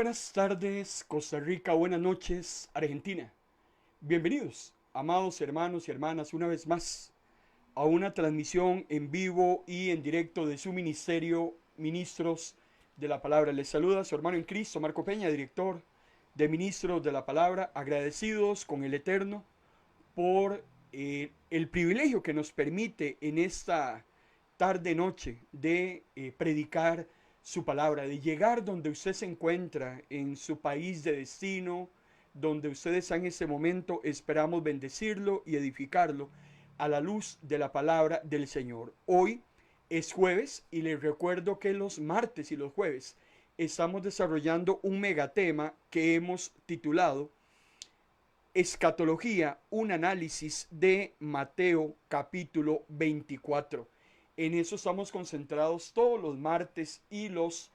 buenas tardes, Costa Rica, buenas noches, Argentina. Bienvenidos, amados hermanos y hermanas, una vez más a una transmisión en vivo y en directo de su ministerio, Ministros de la Palabra. Les saluda su hermano en Cristo, Marco Peña, director de Ministros de la Palabra, agradecidos con el Eterno por el privilegio que nos permite en esta tarde-noche de predicar su palabra, de llegar donde usted se encuentra, en su país de destino, donde usted está en este momento. Esperamos bendecirlo y edificarlo a la luz de la palabra del Señor. Hoy es jueves y les recuerdo que los martes y los jueves estamos desarrollando un megatema que hemos titulado Escatología, un análisis de Mateo capítulo 24. En eso estamos concentrados todos los martes y los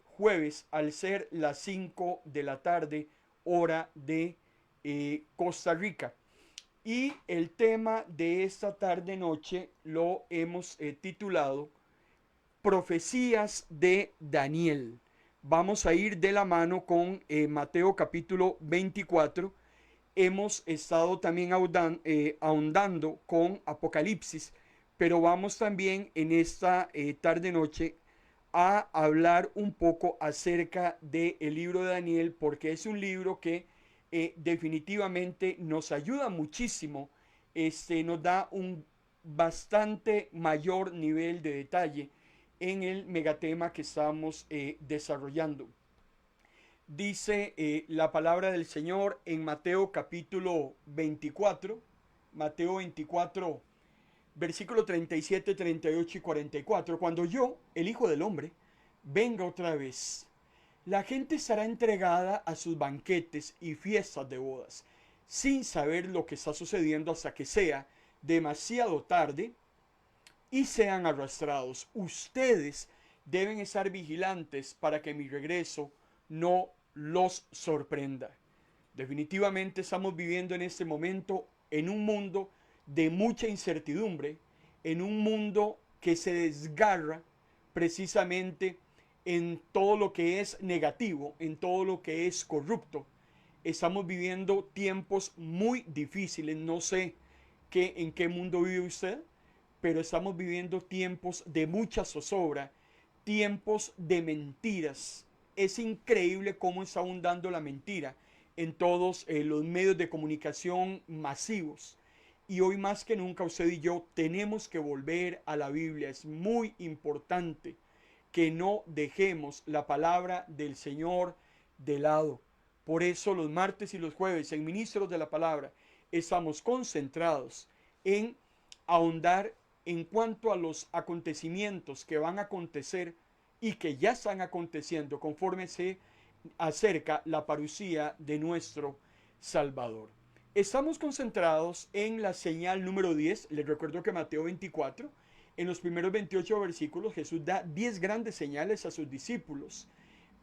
jueves, al ser las 5 de la tarde, hora de Costa Rica. Y el tema de esta tarde-noche lo hemos titulado Profecías de Daniel. Vamos a ir de la mano con Mateo capítulo 24. Hemos estado también ahondando con Apocalipsis, pero vamos también en esta tarde-noche a hablar un poco acerca del libro de Daniel, porque es un libro que definitivamente nos ayuda muchísimo, nos da un bastante mayor nivel de detalle en el megatema que estamos desarrollando. Dice la palabra del Señor en Mateo capítulo 24, Mateo 24, versículo 37, 38 y 44. Cuando yo, el Hijo del Hombre, venga otra vez, la gente estará entregada a sus banquetes y fiestas de bodas, sin saber lo que está sucediendo hasta que sea demasiado tarde y sean arrastrados. Ustedes deben estar vigilantes para que mi regreso no los sorprenda. Definitivamente estamos viviendo en este momento en un mundo de mucha incertidumbre, en un mundo que se desgarra precisamente en todo lo que es negativo, en todo lo que es corrupto. Estamos viviendo tiempos muy difíciles. No sé en qué mundo vive usted, pero estamos viviendo tiempos de mucha zozobra, tiempos de mentiras. Es increíble cómo está abundando la mentira en todos los medios de comunicación masivos. Y hoy más que nunca usted y yo tenemos que volver a la Biblia. Es muy importante que no dejemos la palabra del Señor de lado. Por eso los martes y los jueves en Ministros de la Palabra estamos concentrados en ahondar en cuanto a los acontecimientos que van a acontecer y que ya están aconteciendo conforme se acerca la parucía de nuestro Salvador. Estamos concentrados en la señal número 10. Les recuerdo que Mateo 24, en los primeros 28 versículos, Jesús da 10 grandes señales a sus discípulos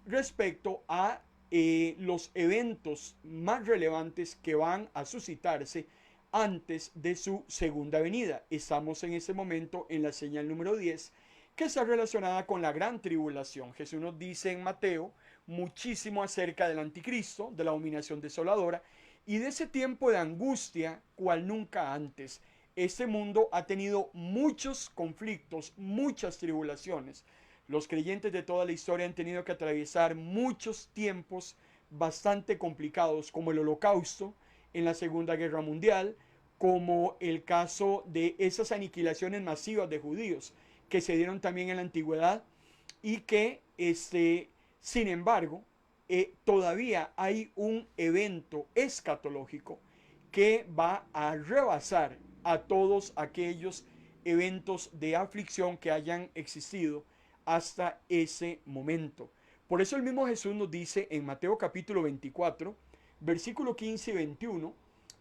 respecto a los eventos más relevantes que van a suscitarse antes de su segunda venida. Estamos en este momento en la señal número 10, que está relacionada con la gran tribulación. Jesús nos dice en Mateo muchísimo acerca del anticristo, de la abominación desoladora y de ese tiempo de angustia cual nunca antes. Este mundo ha tenido muchos conflictos, muchas tribulaciones. Los creyentes de toda la historia han tenido que atravesar muchos tiempos bastante complicados, como el Holocausto en la Segunda Guerra Mundial, como el caso de esas aniquilaciones masivas de judíos que se dieron también en la antigüedad y que, sin embargo, todavía hay un evento escatológico que va a rebasar a todos aquellos eventos de aflicción que hayan existido hasta ese momento. Por eso el mismo Jesús nos dice en Mateo capítulo 24, versículo 15 y 21,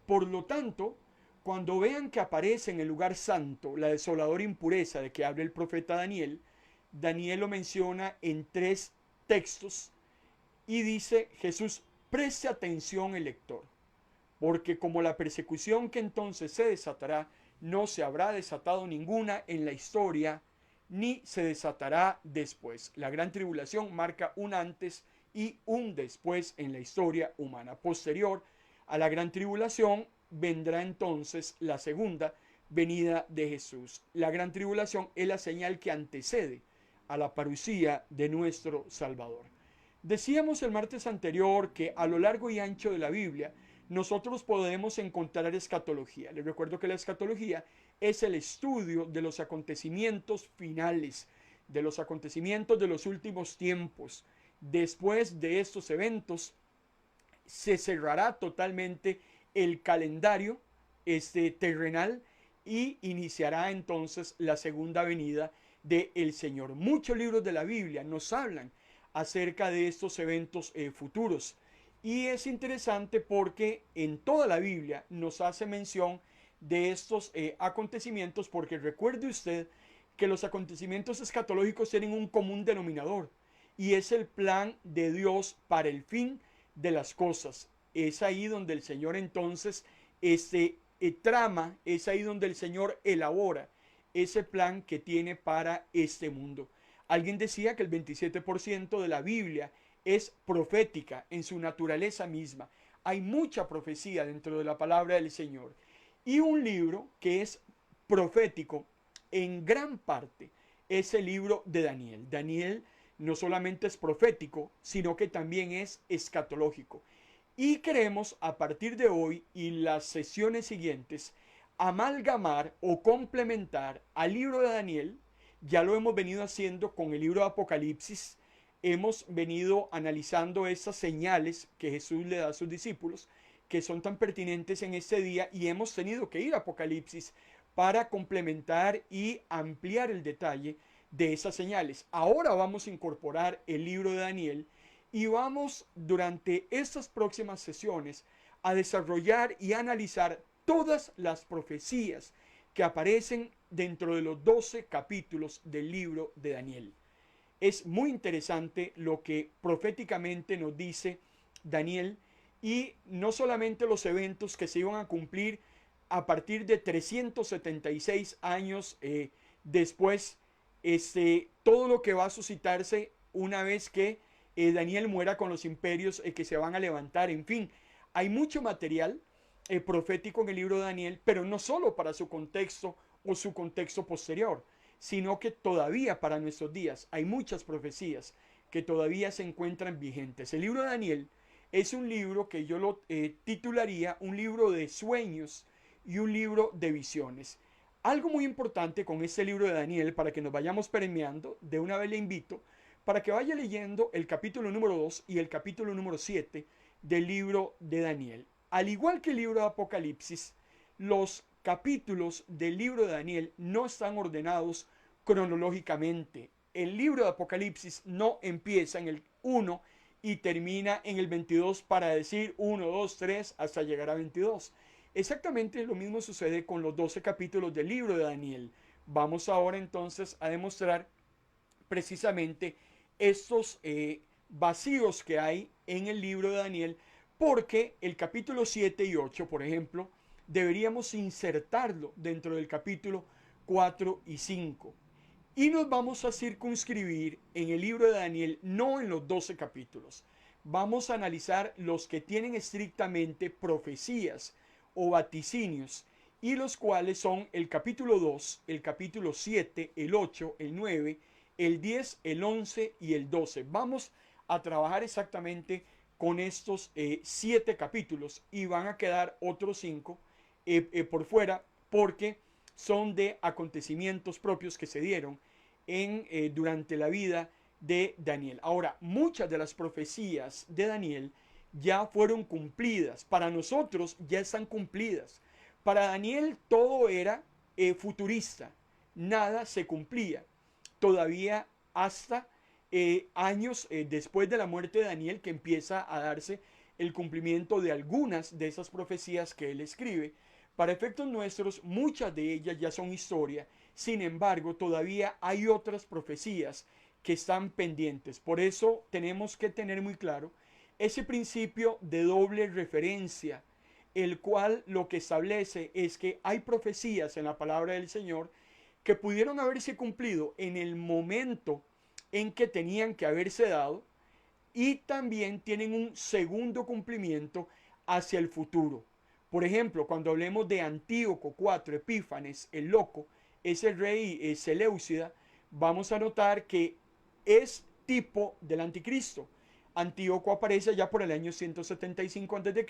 por lo tanto, cuando vean que aparece en el lugar santo la desoladora impureza de que habla el profeta Daniel, Daniel lo menciona en 3 textos y dice Jesús, preste atención el lector, porque como la persecución que entonces se desatará, no se habrá desatado ninguna en la historia, ni se desatará después. La gran tribulación marca un antes y un después en la historia humana. Posterior a la gran tribulación vendrá entonces la segunda venida de Jesús. La gran tribulación es la señal que antecede a la parucía de nuestro Salvador. Decíamos el martes anterior que a lo largo y ancho de la Biblia nosotros podemos encontrar escatología. Les recuerdo que la escatología es el estudio de los acontecimientos finales, de los acontecimientos de los últimos tiempos. Después de estos eventos se cerrará totalmente el calendario terrenal y iniciará entonces la segunda venida del Señor. Muchos libros de la Biblia nos hablan acerca de estos eventos futuros. Y es interesante porque en toda la Biblia nos hace mención de estos acontecimientos, porque recuerde usted que los acontecimientos escatológicos tienen un común denominador y es el plan de Dios para el fin de las cosas. Es ahí donde el Señor entonces trama, es ahí donde el Señor elabora ese plan que tiene para este mundo. Alguien decía que el 27% de la Biblia es profética en su naturaleza misma. Hay mucha profecía dentro de la palabra del Señor. Y un libro que es profético en gran parte es el libro de Daniel. Daniel no solamente es profético, sino que también es escatológico. Y queremos a partir de hoy y las sesiones siguientes amalgamar o complementar al libro de Daniel. Ya lo hemos venido haciendo con el libro de Apocalipsis. Hemos venido analizando esas señales que Jesús le da a sus discípulos, que son tan pertinentes en este día, y hemos tenido que ir a Apocalipsis para complementar y ampliar el detalle de esas señales. Ahora vamos a incorporar el libro de Daniel y vamos durante estas próximas sesiones a desarrollar y analizar todas las profecías que aparecen dentro de los 12 capítulos del libro de Daniel. Es muy interesante lo que proféticamente nos dice Daniel, y no solamente los eventos que se iban a cumplir a partir de 376 años después, todo lo que va a suscitarse una vez que Daniel muera con los imperios que se van a levantar. En fin, hay mucho material profético en el libro de Daniel, pero no solo para su contexto o su contexto posterior, sino que todavía para nuestros días hay muchas profecías que todavía se encuentran vigentes. El libro de Daniel es un libro que yo lo titularía un libro de sueños y un libro de visiones. Algo muy importante con este libro de Daniel, para que nos vayamos permeando, de una vez le invito para que vaya leyendo el capítulo número 2 y el capítulo número 7 del libro de Daniel. Al igual que el libro de Apocalipsis, los capítulos del libro de Daniel no están ordenados cronológicamente. El libro de Apocalipsis no empieza en el 1 y termina en el 22 para decir 1, 2, 3 hasta llegar a 22. Exactamente lo mismo sucede con los 12 capítulos del libro de Daniel. Vamos ahora entonces a demostrar precisamente estos vacíos que hay en el libro de Daniel, porque el capítulo 7 y 8, por ejemplo, deberíamos insertarlo dentro del capítulo 4 y 5. Y nos vamos a circunscribir en el libro de Daniel, no en los 12 capítulos. Vamos a analizar los que tienen estrictamente profecías o vaticinios, y los cuales son el capítulo 2, el capítulo 7, el 8, el 9, el 10, el 11 y el 12. Vamos a trabajar exactamente con estos 7 capítulos, y van a quedar otros 5 por fuera, porque son de acontecimientos propios que se dieron durante la vida de Daniel. Ahora, muchas de las profecías de Daniel ya fueron cumplidas. Para nosotros ya están cumplidas. Para Daniel todo era futurista. Nada se cumplía. Todavía hasta años después de la muerte de Daniel, que empieza a darse el cumplimiento de algunas de esas profecías que él escribe. Para efectos nuestros, muchas de ellas ya son historia. Sin embargo, todavía hay otras profecías que están pendientes. Por eso tenemos que tener muy claro ese principio de doble referencia, el cual lo que establece es que hay profecías en la palabra del Señor que pudieron haberse cumplido en el momento en que tenían que haberse dado, y también tienen un segundo cumplimiento hacia el futuro. Por ejemplo, cuando hablemos de Antíoco IV Epífanes, el loco, ese rey Seleucida, vamos a notar que es tipo del anticristo. Antíoco aparece ya por el año 175 a.C.,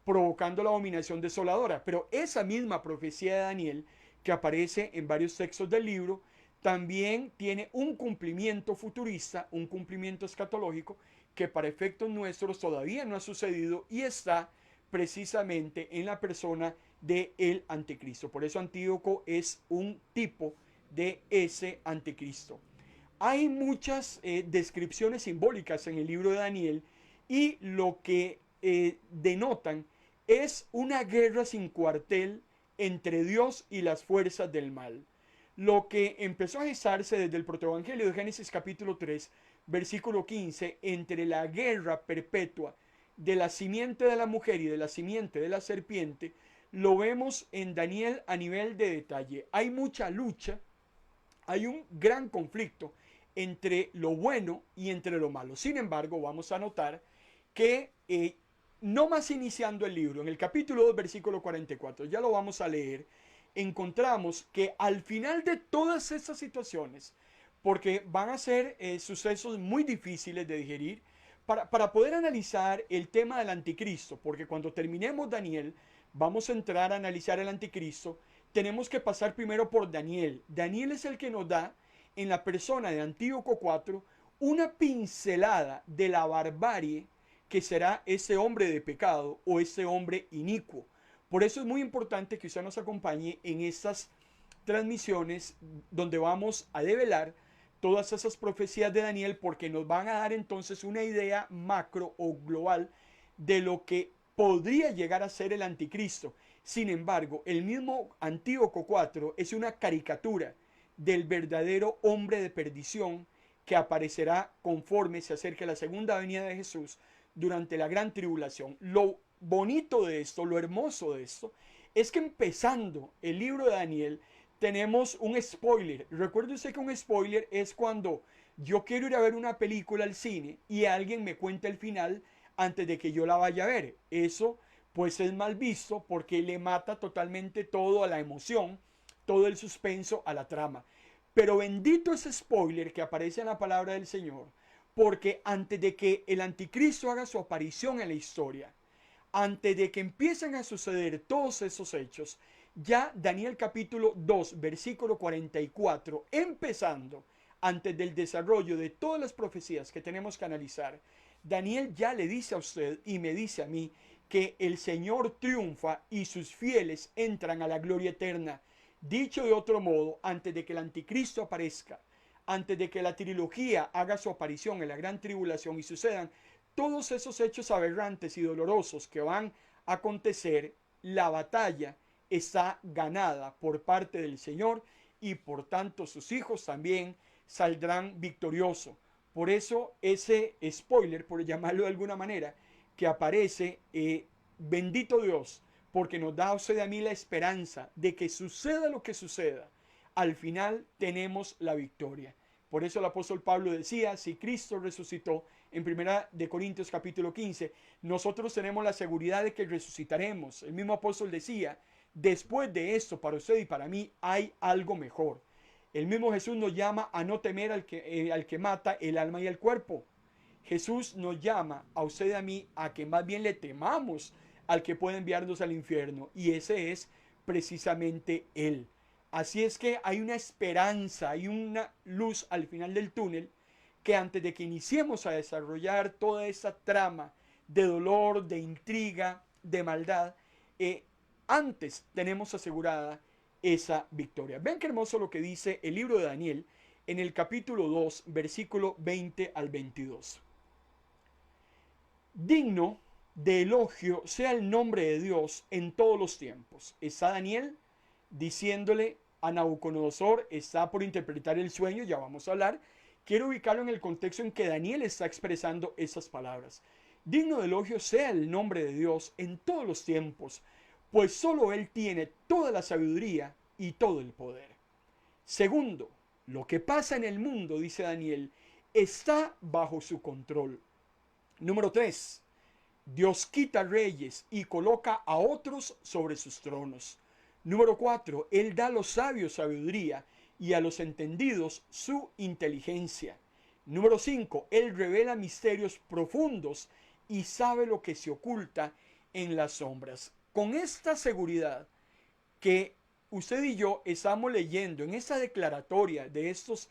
provocando la abominación desoladora. Pero esa misma profecía de Daniel, que aparece en varios textos del libro, también tiene un cumplimiento futurista, un cumplimiento escatológico, que para efectos nuestros todavía no ha sucedido y está precisamente en la persona del anticristo. Por eso Antíoco es un tipo de ese anticristo. Hay muchas descripciones simbólicas en el libro de Daniel y lo que denotan es una guerra sin cuartel entre Dios y las fuerzas del mal. Lo que empezó a gestarse desde el protoevangelio de Génesis capítulo 3, versículo 15, entre la guerra perpetua de la simiente de la mujer y de la simiente de la serpiente, lo vemos en Daniel a nivel de detalle. Hay mucha lucha, hay un gran conflicto entre lo bueno y entre lo malo. Sin embargo, vamos a notar que no más iniciando el libro, en el capítulo 2, versículo 44, ya lo vamos a leer, encontramos que al final de todas estas situaciones, porque van a ser sucesos muy difíciles de digerir, para poder analizar el tema del anticristo, porque cuando terminemos Daniel, vamos a entrar a analizar el anticristo, tenemos que pasar primero por Daniel. Daniel es el que nos da, en la persona de Antíoco IV, una pincelada de la barbarie que será ese hombre de pecado o ese hombre inicuo. Por eso es muy importante que usted nos acompañe en estas transmisiones donde vamos a develar todas esas profecías de Daniel, porque nos van a dar entonces una idea macro o global de lo que podría llegar a ser el anticristo. Sin embargo, el mismo Antíoco IV es una caricatura del verdadero hombre de perdición que aparecerá conforme se acerque la segunda venida de Jesús durante la gran tribulación. Lo bonito de esto, lo hermoso de esto, es que empezando el libro de Daniel tenemos un spoiler. Recuerde usted que un spoiler es cuando yo quiero ir a ver una película al cine y alguien me cuenta el final antes de que yo la vaya a ver. Eso pues es mal visto porque le mata totalmente todo a la emoción, todo el suspenso a la trama. Pero bendito ese spoiler que aparece en la palabra del Señor, porque antes de que el anticristo haga su aparición en la historia, antes de que empiecen a suceder todos esos hechos, ya Daniel capítulo 2, versículo 44, empezando antes del desarrollo de todas las profecías que tenemos que analizar, Daniel ya le dice a usted y me dice a mí que el Señor triunfa y sus fieles entran a la gloria eterna. Dicho de otro modo, antes de que el anticristo aparezca, antes de que la trilogía haga su aparición en la gran tribulación y sucedan todos esos hechos aberrantes y dolorosos que van a acontecer, la batalla está ganada por parte del Señor y por tanto sus hijos también saldrán victoriosos. Por eso ese spoiler, por llamarlo de alguna manera, que aparece, bendito Dios, porque nos da a usted y a mí la esperanza de que suceda lo que suceda, al final tenemos la victoria. Por eso el apóstol Pablo decía, si Cristo resucitó, en 1 Corintios capítulo 15, nosotros tenemos la seguridad de que resucitaremos. El mismo apóstol decía, después de esto, para usted y para mí, hay algo mejor. El mismo Jesús nos llama a no temer al que mata el alma y el cuerpo. Jesús nos llama a usted y a mí a que más bien le temamos al que puede enviarnos al infierno. Y ese es precisamente Él. Así es que hay una esperanza, hay una luz al final del túnel, que antes de que iniciemos a desarrollar toda esa trama de dolor, de intriga, de maldad, antes tenemos asegurada esa victoria. Ven qué hermoso lo que dice el libro de Daniel en el capítulo 2, versículo 20 al 22. Digno de elogio sea el nombre de Dios en todos los tiempos. Está Daniel diciéndole a Nabucodonosor, está por interpretar el sueño, ya vamos a hablar. Quiero ubicarlo en el contexto en que Daniel está expresando esas palabras. Digno de elogio sea el nombre de Dios en todos los tiempos, pues solo Él tiene toda la sabiduría y todo el poder. Segundo, lo que pasa en el mundo, dice Daniel, está bajo su control. Número 3. Dios quita reyes y coloca a otros sobre sus tronos. Número 4. Él da a los sabios sabiduría y a los entendidos su inteligencia. Número 5. Él revela misterios profundos y sabe lo que se oculta en las sombras. Con esta seguridad que usted y yo estamos leyendo en esta declaratoria de estos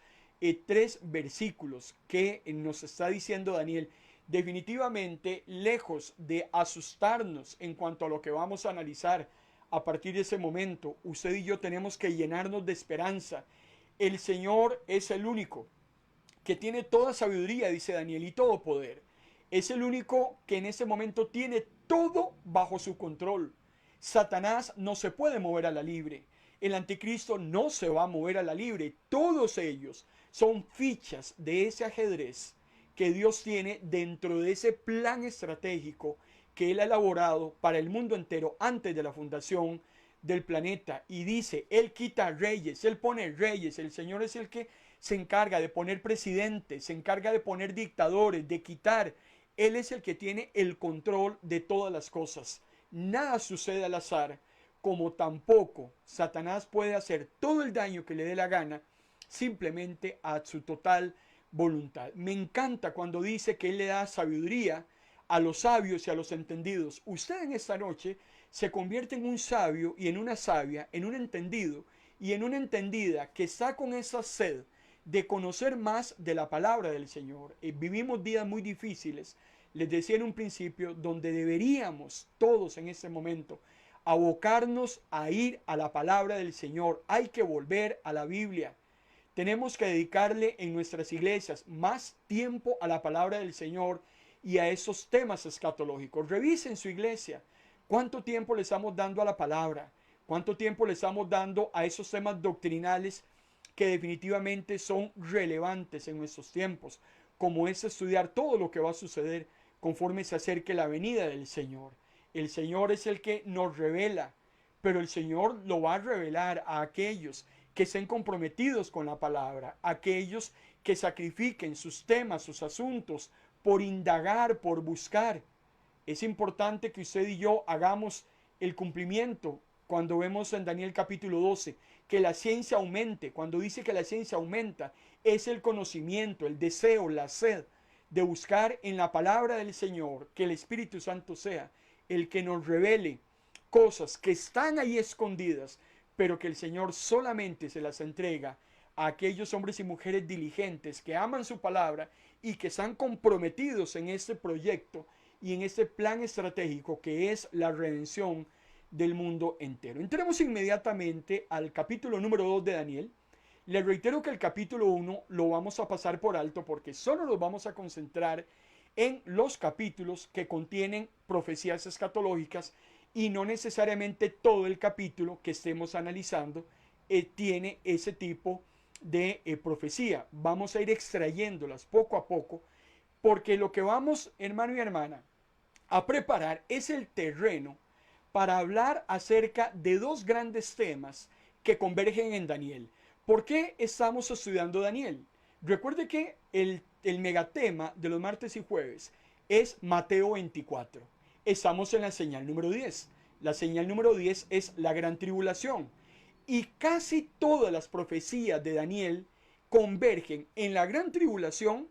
tres versículos que nos está diciendo Daniel, definitivamente lejos de asustarnos en cuanto a lo que vamos a analizar a partir de ese momento, usted y yo tenemos que llenarnos de esperanza. El Señor es el único que tiene toda sabiduría, dice Daniel, y todo poder. Es el único que en ese momento tiene todo bajo su control. Satanás no se puede mover a la libre. El anticristo no se va a mover a la libre. Todos ellos son fichas de ese ajedrez que Dios tiene dentro de ese plan estratégico que Él ha elaborado para el mundo entero antes de la fundación del planeta. Y dice, Él quita reyes, Él pone reyes. El Señor es el que se encarga de poner presidentes, se encarga de poner dictadores, de quitar. Él es el que tiene el control de todas las cosas. Nada sucede al azar, como tampoco Satanás puede hacer todo el daño que le dé la gana simplemente a su total voluntad. Me encanta cuando dice que Él le da sabiduría a los sabios y a los entendidos. Usted en esta noche se convierte en un sabio y en una sabia, en un entendido y en una entendida que está con esa sed de conocer más de la palabra del Señor. Vivimos días muy difíciles, les decía en un principio, donde deberíamos todos en este momento abocarnos a ir a la palabra del Señor. Hay que volver a la Biblia. Tenemos que dedicarle en nuestras iglesias más tiempo a la palabra del Señor y a esos temas escatológicos. Revisen su iglesia. ¿Cuánto tiempo le estamos dando a la palabra? ¿Cuánto tiempo le estamos dando a esos temas doctrinales que definitivamente son relevantes en nuestros tiempos? Como es estudiar todo lo que va a suceder conforme se acerque la venida del Señor. El Señor es el que nos revela, pero el Señor lo va a revelar a aquellos que estén comprometidos con la palabra, aquellos que sacrifiquen sus temas, sus asuntos, por indagar, por buscar. Es importante que usted y yo hagamos el cumplimiento cuando vemos en Daniel capítulo 12, que la ciencia aumente. Cuando dice que la ciencia aumenta, es el conocimiento, el deseo, la sed de buscar en la palabra del Señor, que el Espíritu Santo sea el que nos revele cosas que están ahí escondidas, pero que el Señor solamente se las entrega a aquellos hombres y mujeres diligentes que aman su palabra y que están comprometidos en este proyecto y en este plan estratégico que es la redención del mundo entero. Entremos inmediatamente al capítulo número 2 de Daniel. Les reitero que el capítulo 1 lo vamos a pasar por alto porque solo nos vamos a concentrar en los capítulos que contienen profecías escatológicas y no necesariamente todo el capítulo que estemos analizando tiene ese tipo de profecía. Vamos a ir extrayéndolas poco a poco porque lo que vamos, hermano y hermana, a preparar es el terreno para hablar acerca de dos grandes temas que convergen en Daniel. ¿Por qué estamos estudiando Daniel? Recuerde que el megatema de los martes y jueves es Mateo 24. Estamos en la señal número 10. La señal número 10 es la gran tribulación. Y casi todas las profecías de Daniel convergen en la gran tribulación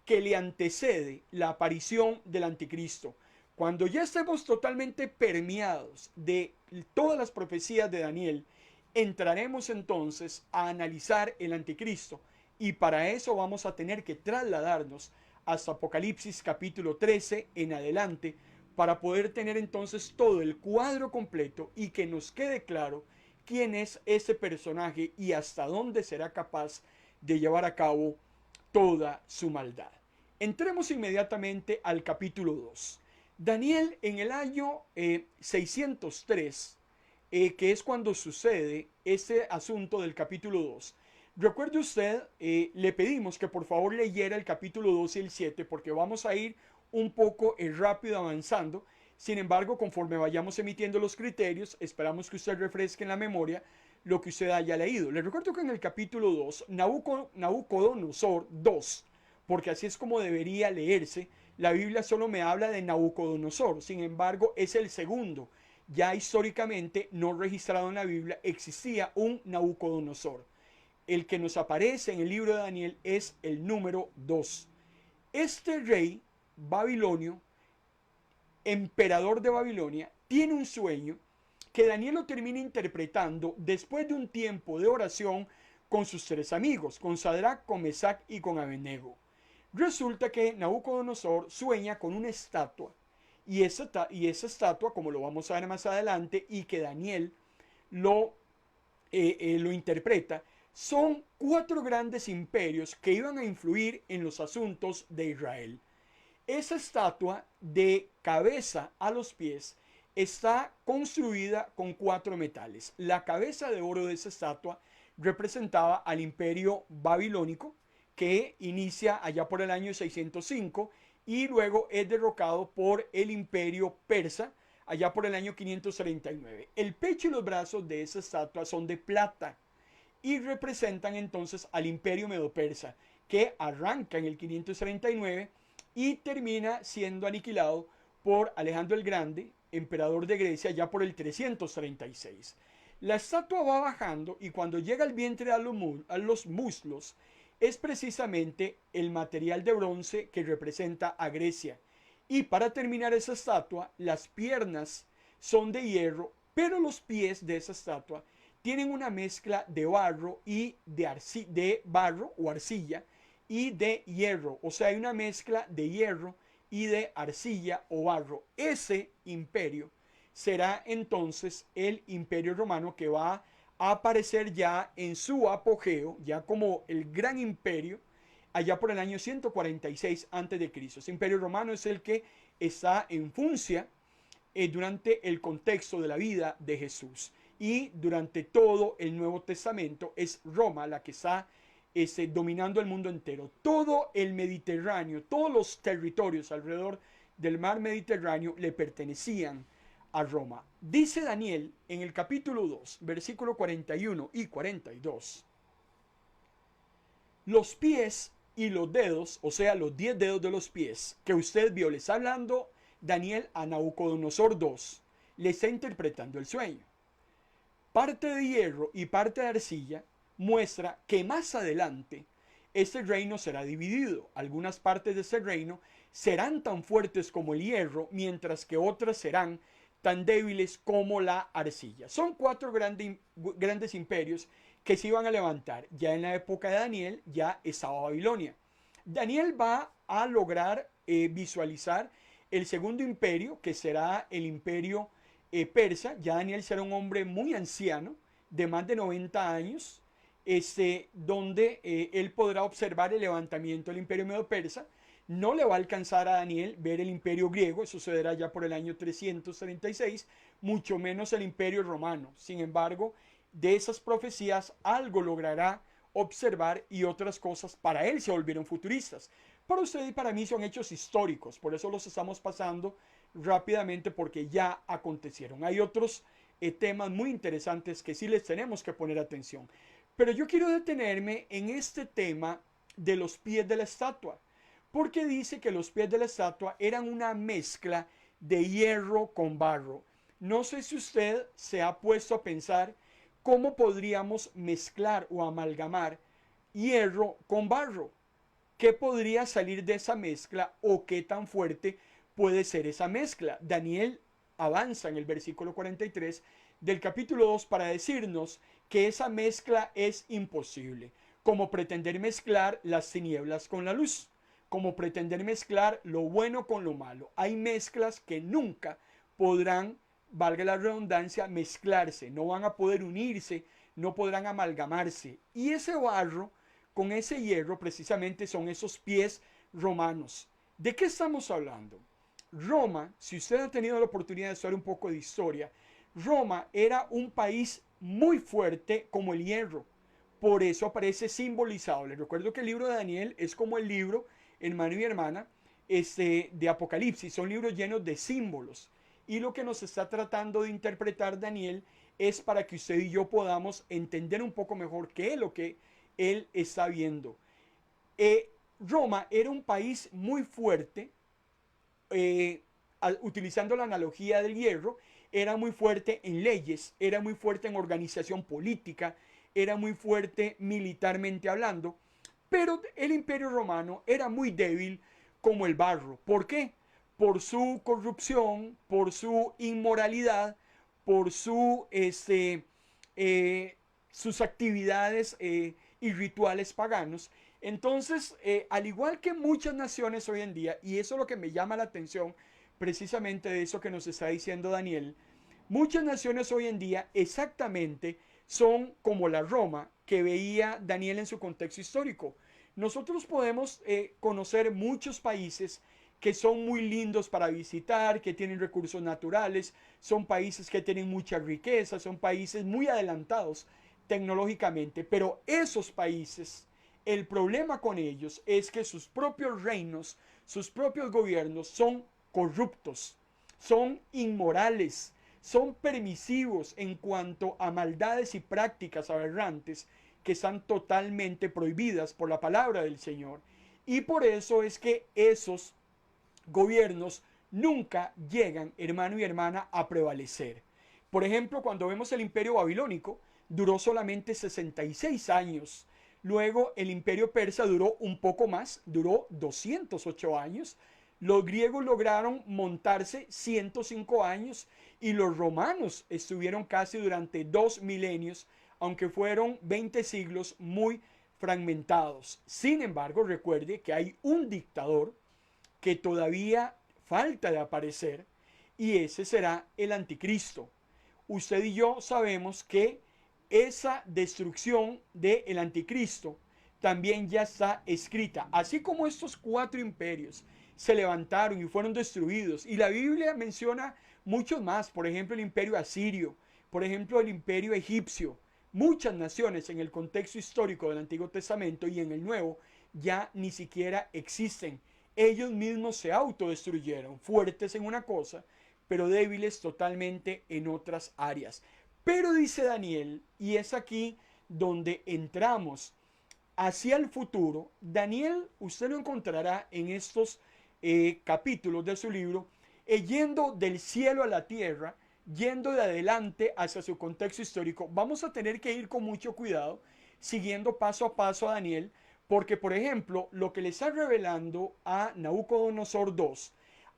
que le antecede la aparición del anticristo. Cuando ya estemos totalmente permeados de todas las profecías de Daniel, entraremos entonces a analizar el anticristo y para eso vamos a tener que trasladarnos hasta Apocalipsis capítulo 13 en adelante para poder tener entonces todo el cuadro completo y que nos quede claro quién es ese personaje y hasta dónde será capaz de llevar a cabo toda su maldad. Entremos inmediatamente al capítulo 2. Daniel en el año 603, que es cuando sucede ese asunto del capítulo 2. Recuerde usted, le pedimos que por favor leyera el capítulo 2 y el 7 porque vamos a ir un poco rápido avanzando. Sin embargo, conforme vayamos emitiendo los criterios, esperamos que usted refresque en la memoria lo que usted haya leído. Le recuerdo que en el capítulo 2, Nabucodonosor 2, porque así es como debería leerse, la Biblia solo me habla de Nabucodonosor. Sin embargo, es el segundo. Ya históricamente no registrado en la Biblia existía un Nabucodonosor. El que nos aparece en el libro de Daniel es el número 2. Este rey babilonio, emperador de Babilonia, tiene un sueño que Daniel lo termina interpretando después de un tiempo de oración con sus tres amigos, con Sadrach, con Mesach y con Abednego. Resulta que Nabucodonosor sueña con una estatua y esa estatua, como lo vamos a ver más adelante, y que Daniel lo, lo interpreta, son cuatro grandes imperios que iban a influir en los asuntos de Israel. Esa estatua, de cabeza a los pies, está construida con cuatro metales. La cabeza de oro de esa estatua representaba al imperio babilónico, que inicia allá por el año 605 y luego es derrocado por el imperio persa allá por el año 539. El pecho y los brazos de esa estatua son de plata y representan entonces al imperio medo-persa, que arranca en el 539 y termina siendo aniquilado por Alejandro el Grande, emperador de Grecia, ya por el 336. La estatua va bajando y cuando llega al vientre a los muslos es precisamente el material de bronce que representa a Grecia. Y para terminar esa estatua, las piernas son de hierro, pero los pies de esa estatua tienen una mezcla de barro y de barro o arcilla y de hierro. O sea, hay una mezcla de hierro y de arcilla o barro. Ese imperio será entonces el imperio romano, que va a aparecer ya en su apogeo, ya como el gran imperio, allá por el año 146 a.C. Ese imperio romano es el que está en funcia durante el contexto de la vida de Jesús. Y durante todo el Nuevo Testamento es Roma la que está dominando el mundo entero. Todo el Mediterráneo, todos los territorios alrededor del mar Mediterráneo le pertenecían a Roma. Dice Daniel en el capítulo 2, versículo 41 y 42. Los pies y los dedos, o sea, los 10 dedos de los pies que usted vio, le está hablando Daniel a Nabucodonosor 2, le está interpretando el sueño. Parte de hierro y parte de arcilla muestra que más adelante este reino será dividido. Algunas partes de ese reino serán tan fuertes como el hierro, mientras que otras serán tan débiles como la arcilla. Son cuatro grandes imperios que se iban a levantar. Ya en la época de Daniel ya estaba Babilonia. Daniel va a lograr visualizar el segundo imperio, que será el imperio persa. Ya Daniel será un hombre muy anciano, de más de 90 años, donde él podrá observar el levantamiento del imperio medo-persa. No le va a alcanzar a Daniel ver el imperio griego, eso sucederá ya por el año 336, mucho menos el imperio romano. Sin embargo, de esas profecías algo logrará observar y otras cosas para él se volvieron futuristas. Para usted y para mí son hechos históricos, por eso los estamos pasando rápidamente porque ya acontecieron. Hay otros temas muy interesantes que sí les tenemos que poner atención. Pero yo quiero detenerme en este tema de los pies de la estatua, porque dice que los pies de la estatua eran una mezcla de hierro con barro. No sé si usted se ha puesto a pensar cómo podríamos mezclar o amalgamar hierro con barro. ¿Qué podría salir de esa mezcla o qué tan fuerte puede ser esa mezcla? Daniel avanza en el versículo 43 del capítulo 2 para decirnos que esa mezcla es imposible, como pretender mezclar las tinieblas con la luz, como pretender mezclar lo bueno con lo malo. Hay mezclas que nunca podrán, valga la redundancia, mezclarse, no van a poder unirse, no podrán amalgamarse. Y ese barro con ese hierro precisamente son esos pies romanos. ¿De qué estamos hablando? Roma, si usted ha tenido la oportunidad de estudiar un poco de historia, Roma era un país muy fuerte como el hierro. Por eso aparece simbolizado. Les recuerdo que el libro de Daniel es como el libro, hermano y hermana, de Apocalipsis. Son libros llenos de símbolos. Y lo que nos está tratando de interpretar Daniel es para que usted y yo podamos entender un poco mejor qué es lo que él está viendo. Roma era un país muy fuerte utilizando la analogía del hierro, era muy fuerte en leyes, era muy fuerte en organización política, era muy fuerte militarmente hablando, pero el imperio romano era muy débil como el barro. ¿Por qué? Por su corrupción, por su inmoralidad, por sus actividades y rituales paganos. Entonces, al igual que muchas naciones hoy en día, y eso es lo que me llama la atención, precisamente de eso que nos está diciendo Daniel, muchas naciones hoy en día exactamente son como la Roma que veía Daniel en su contexto histórico. Nosotros podemos conocer muchos países que son muy lindos para visitar, que tienen recursos naturales, son países que tienen mucha riqueza, son países muy adelantados tecnológicamente, pero esos países, el problema con ellos es que sus propios reinos, sus propios gobiernos son corruptos, son inmorales, son permisivos en cuanto a maldades y prácticas aberrantes que están totalmente prohibidas por la palabra del Señor. Y por eso es que esos gobiernos nunca llegan, hermano y hermana, a prevalecer. Por ejemplo, cuando vemos el imperio babilónico, duró solamente 66 años. Luego el imperio persa duró un poco más, duró 208 años. Los griegos lograron montarse 105 años y los romanos estuvieron casi durante 2 milenios, aunque fueron 20 siglos muy fragmentados. Sin embargo, recuerde que hay un dictador que todavía falta de aparecer y ese será el anticristo. Usted y yo sabemos que esa destrucción del anticristo también ya está escrita, así como estos 4 imperios se levantaron y fueron destruidos, y la Biblia menciona muchos más, por ejemplo el imperio asirio, por ejemplo el imperio egipcio. Muchas naciones en el contexto histórico del Antiguo Testamento y en el Nuevo ya ni siquiera existen. Ellos mismos se autodestruyeron, fuertes en una cosa, pero débiles totalmente en otras áreas. Pero dice Daniel, y es aquí donde entramos hacia el futuro, Daniel usted lo encontrará en estos capítulos de su libro, yendo del cielo a la tierra, yendo de adelante hacia su contexto histórico. Vamos a tener que ir con mucho cuidado, siguiendo paso a paso a Daniel, porque por ejemplo, lo que le está revelando a Nabucodonosor II,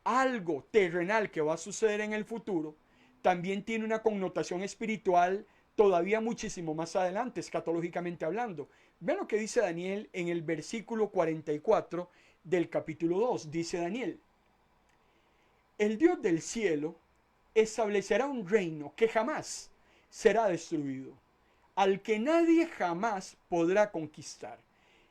algo terrenal que va a suceder en el futuro, también tiene una connotación espiritual todavía muchísimo más adelante, escatológicamente hablando. Vean lo que dice Daniel en el versículo 44 del capítulo 2. Dice Daniel: el Dios del cielo establecerá un reino que jamás será destruido, al que nadie jamás podrá conquistar.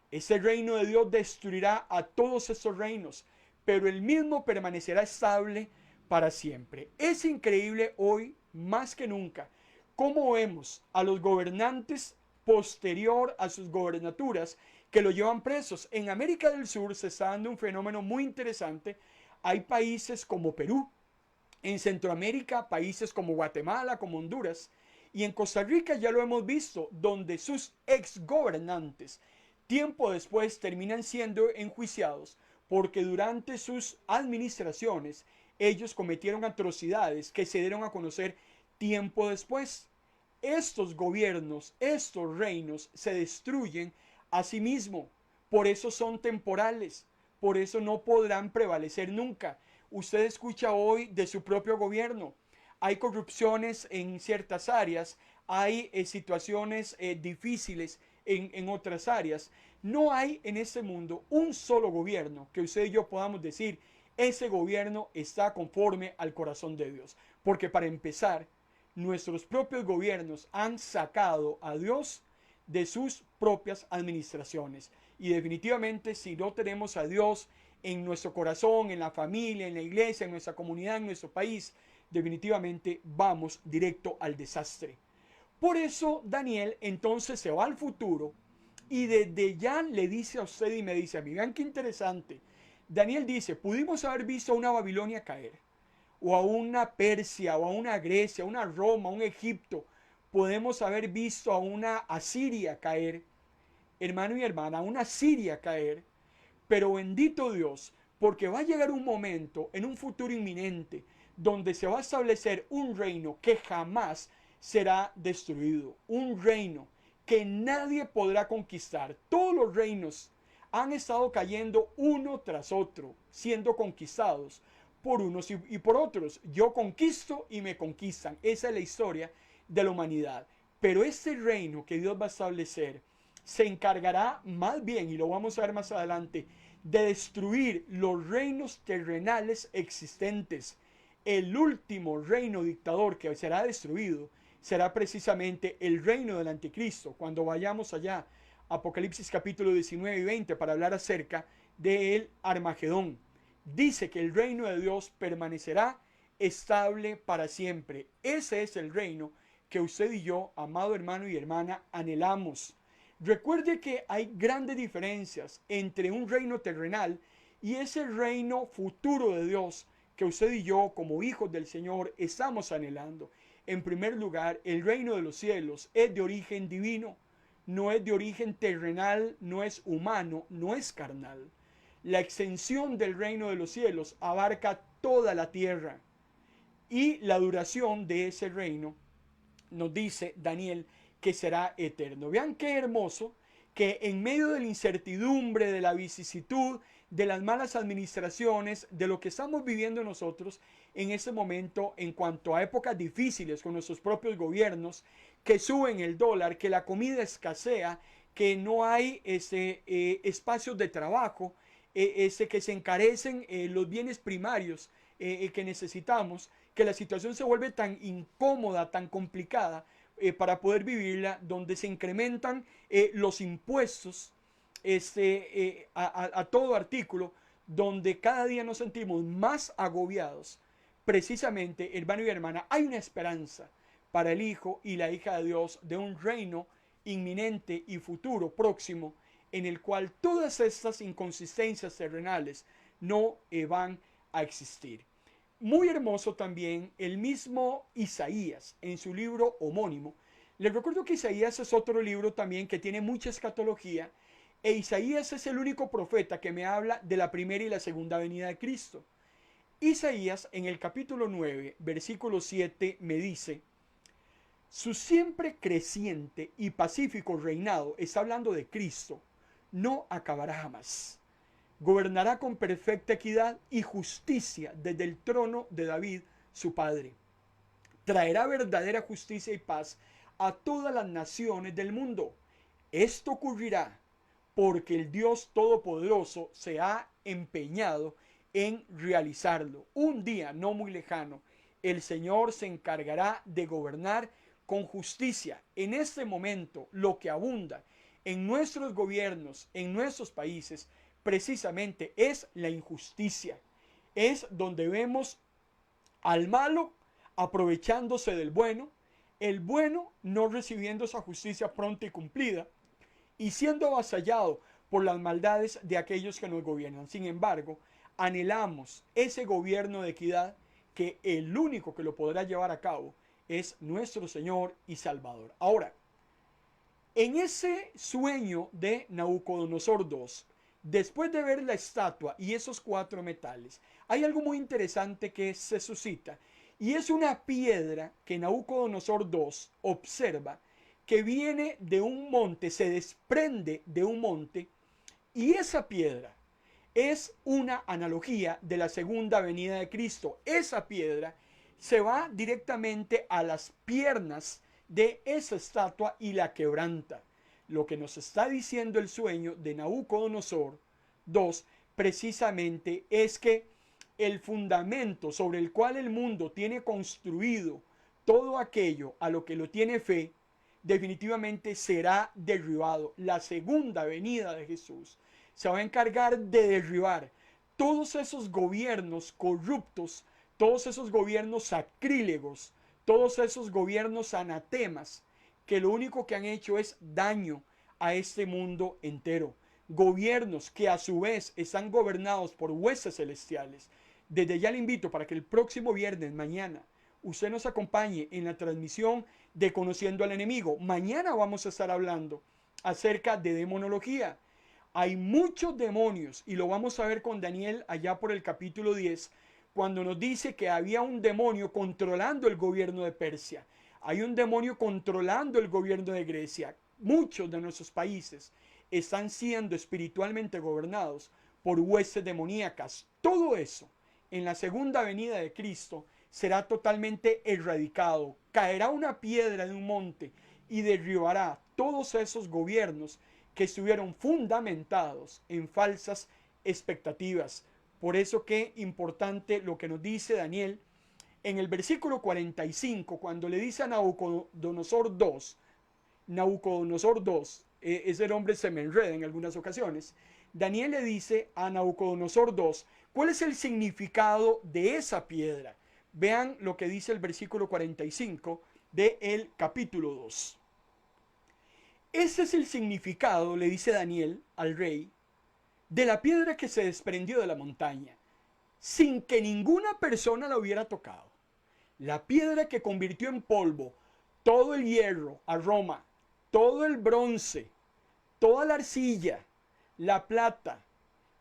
Ese reino de Dios destruirá a todos esos reinos, pero el mismo permanecerá estable para siempre. Es increíble hoy, más que nunca, cómo vemos a los gobernantes posterior a sus gobernaturas que lo llevan presos. En América del Sur se está dando un fenómeno muy interesante. Hay países como Perú, en Centroamérica países como Guatemala, como Honduras, y en Costa Rica ya lo hemos visto, donde sus ex gobernantes tiempo después terminan siendo enjuiciados porque durante sus administraciones ellos cometieron atrocidades que se dieron a conocer tiempo después. Estos gobiernos, estos reinos se destruyen a sí mismos, por eso son temporales, por eso no podrán prevalecer nunca. Usted escucha hoy de su propio gobierno, hay corrupciones en ciertas áreas, hay situaciones difíciles en otras áreas. No hay en este mundo un solo gobierno que usted y yo podamos decir, ese gobierno está conforme al corazón de Dios. Porque para empezar, nuestros propios gobiernos han sacado a Dios de sus propias administraciones. Y definitivamente si no tenemos a Dios en nuestro corazón, en la familia, en la iglesia, en nuestra comunidad, en nuestro país, definitivamente vamos directo al desastre. Por eso Daniel entonces se va al futuro y desde ya le dice a usted y me dice a mí, vean qué interesante. Daniel dice, pudimos haber visto a una Babilonia caer, o a una Persia, o a una Grecia, a una Roma, a un Egipto. Podemos haber visto a una Asiria caer, hermano y hermana, a una Siria caer. Pero bendito Dios, porque va a llegar un momento en un futuro inminente donde se va a establecer un reino que jamás será destruido, un reino que nadie podrá conquistar. Todos los reinos han estado cayendo uno tras otro, siendo conquistados por unos y por otros. Yo conquisto y me conquistan. Esa es la historia de la humanidad. Pero este reino que Dios va a establecer se encargará más bien, y lo vamos a ver más adelante, de destruir los reinos terrenales existentes. El último reino dictador que será destruido será precisamente el reino del anticristo. Cuando vayamos allá, Apocalipsis capítulo 19 y 20, para hablar acerca del Armagedón. Dice que el reino de Dios permanecerá estable para siempre. Ese es el reino que usted y yo, amado hermano y hermana, anhelamos. Recuerde que hay grandes diferencias entre un reino terrenal y ese reino futuro de Dios que usted y yo, como hijos del Señor, estamos anhelando. En primer lugar, el reino de los cielos es de origen divino, no es de origen terrenal, no es humano, no es carnal. La extensión del reino de los cielos abarca toda la tierra y la duración de ese reino, nos dice Daniel, que será eterno. Vean qué hermoso que en medio de la incertidumbre, de la vicisitud, de las malas administraciones, de lo que estamos viviendo nosotros en ese momento en cuanto a épocas difíciles con nuestros propios gobiernos, que suben el dólar, que la comida escasea, que no hay espacios de trabajo, que se encarecen los bienes primarios que necesitamos, que la situación se vuelve tan incómoda, tan complicada para poder vivirla, donde se incrementan los impuestos a todo artículo, donde cada día nos sentimos más agobiados. Precisamente, hermano y hermana, hay una esperanza para el hijo y la hija de Dios de un reino inminente y futuro próximo, en el cual todas estas inconsistencias terrenales no van a existir. Muy hermoso también el mismo Isaías en su libro homónimo. Les recuerdo que Isaías es otro libro también que tiene mucha escatología, e Isaías es el único profeta que me habla de la primera y la segunda venida de Cristo. Isaías en el capítulo 9, versículo 7 me dice: su siempre creciente y pacífico reinado, está hablando de Cristo, no acabará jamás. Gobernará con perfecta equidad y justicia desde el trono de David, su padre. Traerá verdadera justicia y paz a todas las naciones del mundo. Esto ocurrirá porque el Dios Todopoderoso se ha empeñado en realizarlo. Un día no muy lejano, el Señor se encargará de gobernar con justicia. En este momento, lo que abunda en nuestros gobiernos, en nuestros países, precisamente es la injusticia. Es donde vemos al malo aprovechándose del bueno, el bueno no recibiendo esa justicia pronta y cumplida, y siendo avasallado por las maldades de aquellos que nos gobiernan. Sin embargo, anhelamos ese gobierno de equidad, que el único que lo podrá llevar a cabo es nuestro Señor y Salvador. Ahora, en ese sueño de Nabucodonosor II, después de ver la estatua y esos 4 metales, hay algo muy interesante que se suscita, y es una piedra que Nabucodonosor II observa, que viene de un monte, se desprende de un monte, y esa piedra es una analogía de la segunda venida de Cristo. Esa piedra se va directamente a las piernas de esa estatua y la quebranta. Lo que nos está diciendo el sueño de Nabucodonosor II precisamente es que el fundamento sobre el cual el mundo tiene construido todo aquello a lo que lo tiene fe, definitivamente será derribado. La segunda venida de Jesús se va a encargar de derribar todos esos gobiernos corruptos, todos esos gobiernos sacrílegos, todos esos gobiernos anatemas, que lo único que han hecho es daño a este mundo entero. Gobiernos que a su vez están gobernados por huestes celestiales. Desde ya le invito para que el próximo viernes, mañana, usted nos acompañe en la transmisión de Conociendo al Enemigo. Mañana vamos a estar hablando acerca de demonología. Hay muchos demonios y lo vamos a ver con Daniel allá por el capítulo 10, cuando nos dice que había un demonio controlando el gobierno de Persia. Hay un demonio controlando el gobierno de Grecia. Muchos de nuestros países están siendo espiritualmente gobernados por huestes demoníacas. Todo eso en la segunda venida de Cristo será totalmente erradicado. Caerá una piedra de un monte y derribará todos esos gobiernos que estuvieron fundamentados en falsas expectativas. Por eso que importante lo que nos dice Daniel en el versículo 45, cuando le dice a Nabucodonosor II, ese nombre se me enreda en algunas ocasiones, Daniel le dice a Nabucodonosor II, ¿cuál es el significado de esa piedra? Vean lo que dice el versículo 45 del capítulo 2. Ese es el significado, le dice Daniel al rey, de la piedra que se desprendió de la montaña, sin que ninguna persona la hubiera tocado. La piedra que convirtió en polvo todo el hierro a Roma, todo el bronce, toda la arcilla, la plata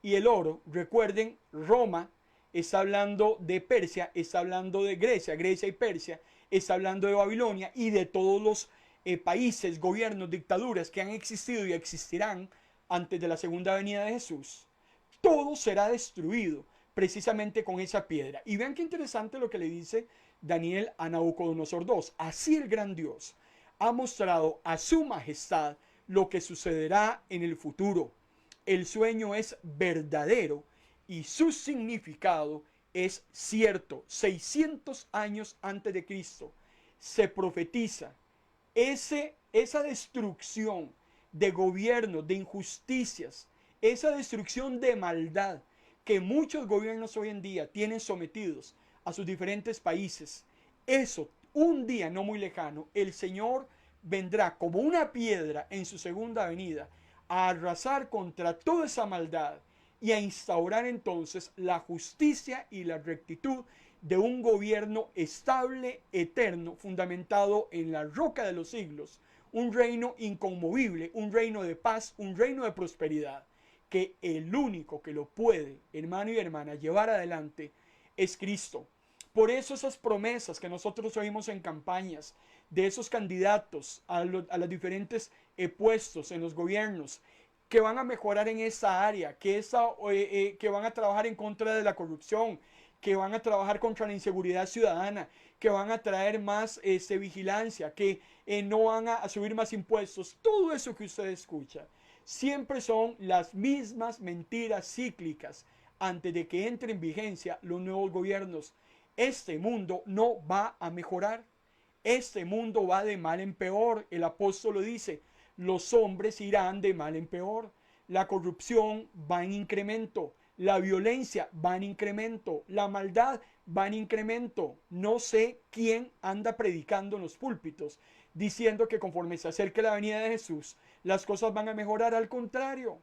y el oro. Recuerden, Roma está hablando de Persia, está hablando de Grecia, Grecia y Persia, está hablando de Babilonia y de todos los países, gobiernos, dictaduras que han existido y existirán antes de la segunda venida de Jesús. Todo será destruido precisamente con esa piedra. Y vean qué interesante lo que le dice Daniel a Nabucodonosor II. Así el gran Dios ha mostrado a su majestad lo que sucederá en el futuro. El sueño es verdadero y su significado es cierto. 600 años antes de Cristo se profetiza esa destrucción de gobierno, de injusticias, esa destrucción de maldad que muchos gobiernos hoy en día tienen sometidos a sus diferentes países. Eso, un día no muy lejano, el Señor vendrá como una piedra en su segunda venida a arrasar contra toda esa maldad y a instaurar entonces la justicia y la rectitud de un gobierno estable, eterno, fundamentado en la roca de los siglos, un reino inconmovible, un reino de paz, un reino de prosperidad, que el único que lo puede, hermano y hermana, llevar adelante es Cristo. Por eso esas promesas que nosotros oímos en campañas de esos candidatos a los diferentes puestos en los gobiernos, que van a mejorar en esa área, que van a trabajar en contra de la corrupción, que van a trabajar contra la inseguridad ciudadana, que van a traer más vigilancia, que no van a subir más impuestos. Todo eso que usted escucha siempre son las mismas mentiras cíclicas antes de que entre en vigencia los nuevos gobiernos. Este mundo no va a mejorar. Este mundo va de mal en peor. El apóstol lo dice, los hombres irán de mal en peor. La corrupción va en incremento. La violencia va en incremento. La maldad va en incremento. No sé quién anda predicando en los púlpitos diciendo que conforme se acerque la venida de Jesús, las cosas van a mejorar. Al contrario,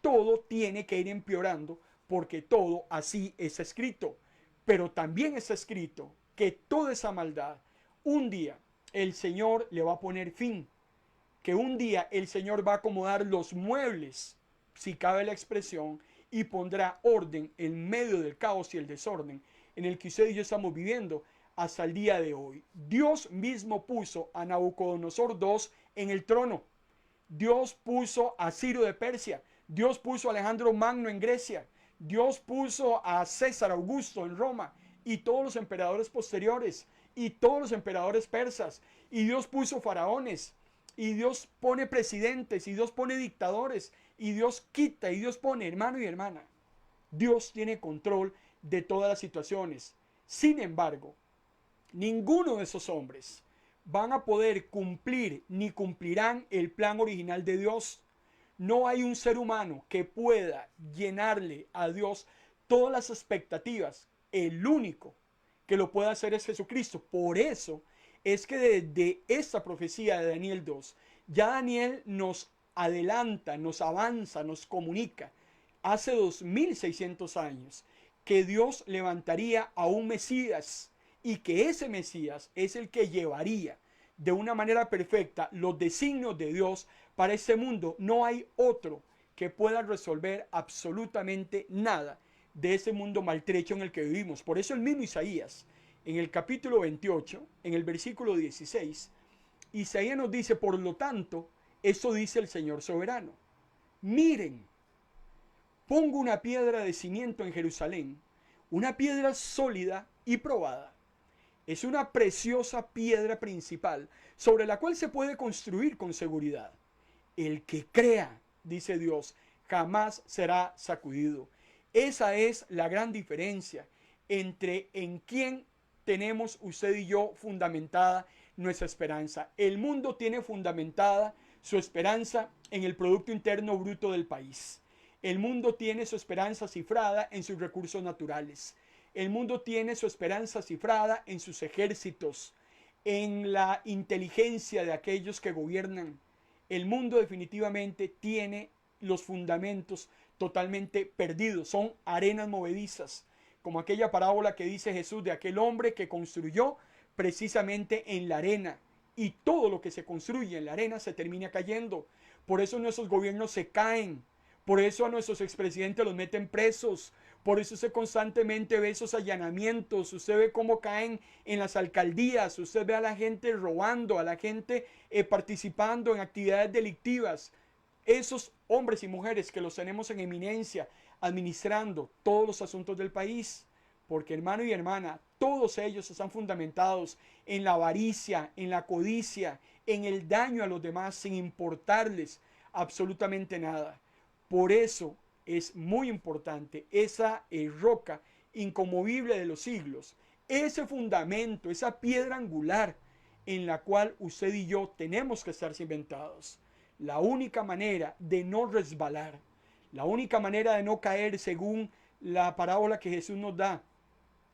todo tiene que ir empeorando porque todo así está escrito. Pero también está escrito que toda esa maldad, un día el Señor le va a poner fin. Que un día el Señor va a acomodar los muebles, si cabe la expresión, y pondrá orden en medio del caos y el desorden en el que usted y yo estamos viviendo hasta el día de hoy. Dios mismo puso a Nabucodonosor II en el trono. Dios puso a Ciro de Persia. Dios puso a Alejandro Magno en Grecia. Dios puso a César Augusto en Roma y todos los emperadores posteriores y todos los emperadores persas. Y Dios puso faraones. Y Dios pone presidentes, y Dios pone dictadores, y Dios quita, y Dios pone, hermano y hermana. Dios tiene control de todas las situaciones. Sin embargo, ninguno de esos hombres van a poder cumplir ni cumplirán el plan original de Dios. No hay un ser humano que pueda llenarle a Dios todas las expectativas. El único que lo puede hacer es Jesucristo. Por eso es que desde esta profecía de Daniel 2, ya Daniel nos adelanta, nos avanza, nos comunica hace 2600 años que Dios levantaría a un Mesías y que ese Mesías es el que llevaría de una manera perfecta los designios de Dios para este mundo. No hay otro que pueda resolver absolutamente nada de ese mundo maltrecho en el que vivimos. Por eso el mismo Isaías, en el capítulo 28, en el versículo 16, Isaías nos dice, por lo tanto, eso dice el Señor soberano. Miren, pongo una piedra de cimiento en Jerusalén, una piedra sólida y probada. Es una preciosa piedra principal sobre la cual se puede construir con seguridad. El que crea, dice Dios, jamás será sacudido. Esa es la gran diferencia entre en quién tenemos usted y yo fundamentada nuestra esperanza. El mundo tiene fundamentada su esperanza en el Producto Interno Bruto del país. El mundo tiene su esperanza cifrada en sus recursos naturales. El mundo tiene su esperanza cifrada en sus ejércitos, en la inteligencia de aquellos que gobiernan. El mundo definitivamente tiene los fundamentos totalmente perdidos, son arenas movedizas, como aquella parábola que dice Jesús de aquel hombre que construyó precisamente en la arena, y todo lo que se construye en la arena se termina cayendo. Por eso nuestros gobiernos se caen, por eso a nuestros expresidentes los meten presos, por eso usted constantemente ve esos allanamientos, usted ve cómo caen en las alcaldías, usted ve a la gente robando, a la gente participando en actividades delictivas. Esos hombres y mujeres que los tenemos en eminencia, administrando todos los asuntos del país. Porque hermano y hermana, todos ellos están fundamentados en la avaricia, en la codicia, en el daño a los demás sin importarles absolutamente nada. Por eso es muy importante esa roca inconmovible de los siglos, ese fundamento, esa piedra angular en la cual usted y yo tenemos que estar cimentados. La única manera de no resbalar, la única manera de no caer según la parábola que Jesús nos da